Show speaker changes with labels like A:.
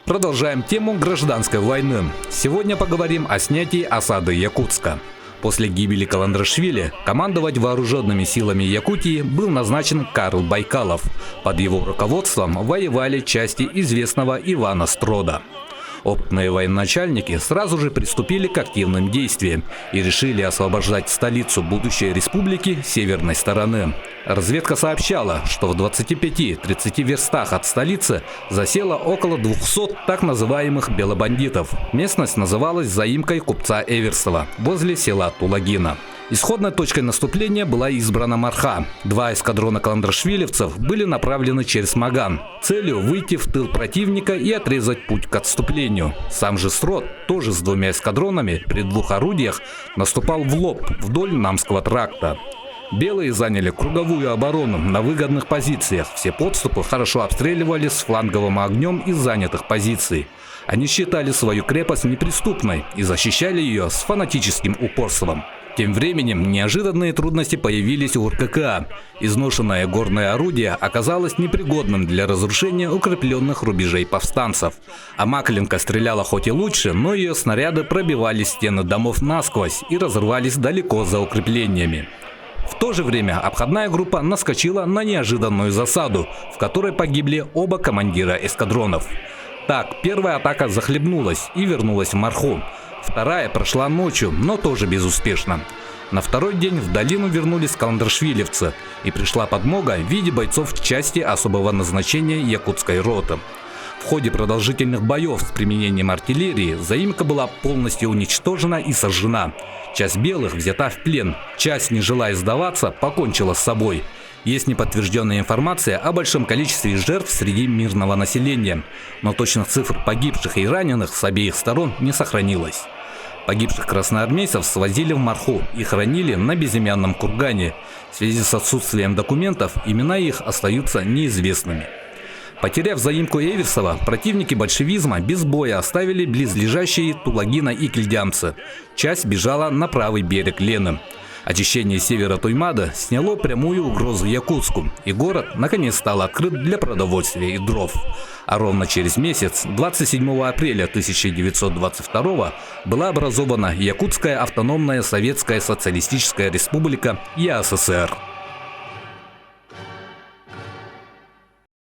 A: Продолжаем тему гражданской войны. Сегодня поговорим о снятии осады Якутска. После гибели Каландрашвили командовать вооруженными силами Якутии был назначен Карл Байкалов. Под его руководством воевали части известного Ивана Строда. Опытные военачальники сразу же приступили к активным действиям и решили освобождать столицу будущей республики с северной стороны. Разведка сообщала, что в 25-30 верстах от столицы засело около 200 так называемых белобандитов. Местность называлась заимкой купца Эверсова возле села Тулагина. Исходной точкой наступления была избрана Марха. Два эскадрона каландрашвилевцев были направлены через Маган. Целью выйти в тыл противника и отрезать путь к отступлению. Сам же Строд, тоже с двумя эскадронами, при двух орудиях, наступал в лоб вдоль Намского тракта. Белые заняли круговую оборону на выгодных позициях. Все подступы хорошо обстреливали с фланговым огнем из занятых позиций. Они считали свою крепость неприступной и защищали ее с фанатическим упорством. Тем временем неожиданные трудности появились у РККА. Изношенное горное орудие оказалось непригодным для разрушения укрепленных рубежей повстанцев. А Макленко стреляла хоть и лучше, но ее снаряды пробивали стены домов насквозь и разрывались далеко за укреплениями. В то же время обходная группа наскочила на неожиданную засаду, в которой погибли оба командира эскадронов. Так, первая атака захлебнулась и вернулась в Марху. Вторая прошла ночью, но тоже безуспешно. На второй день в долину вернулись каландрашвилевцы, и пришла подмога в виде бойцов части особого назначения Якутской роты. В ходе продолжительных боев с применением артиллерии заимка была полностью уничтожена и сожжена. Часть белых взята в плен, часть, не желая сдаваться, покончила с собой. Есть неподтвержденная информация о большом количестве жертв среди мирного населения, но точных цифр погибших и раненых с обеих сторон не сохранилось. Погибших красноармейцев свозили в Марху и хоронили на безымянном кургане. В связи с отсутствием документов имена их остаются неизвестными. Потеряв заимку Эверсова, противники большевизма без боя оставили близлежащие Тулагина и Кильдямцы. Часть бежала на правый берег Лены. Очищение севера Туймада сняло прямую угрозу Якутску, и город наконец стал открыт для продовольствия и дров. А ровно через месяц, 27 апреля 1922 была образована Якутская автономная Советская Социалистическая Республика ЯССР.